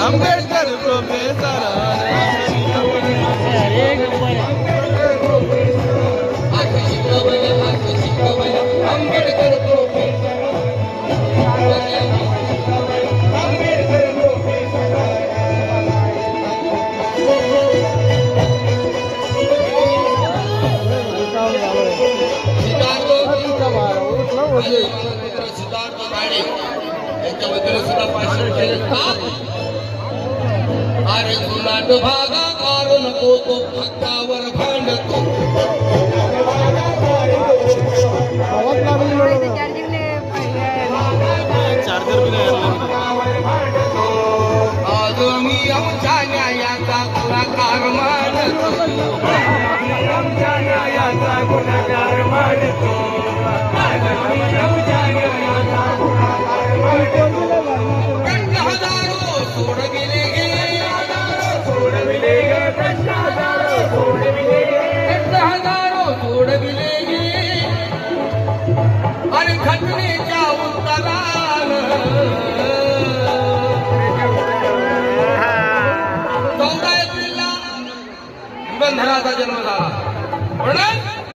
Ambedkar professor Ambedkar Siddharth Rane यांच्याबद्दल सुद्धा भाषण केलं का अरे गुलाट भागा कार नको तो हक्कावर भांडतो आज मी आमच्या न्यायाचा गुणाकार मानतो आमच्या न्यायाचा गुणाकार मानतो अरे घटनेच्या उत्तरान 14 एप्रिलला बंधनाचा जन्म झाला म्हणून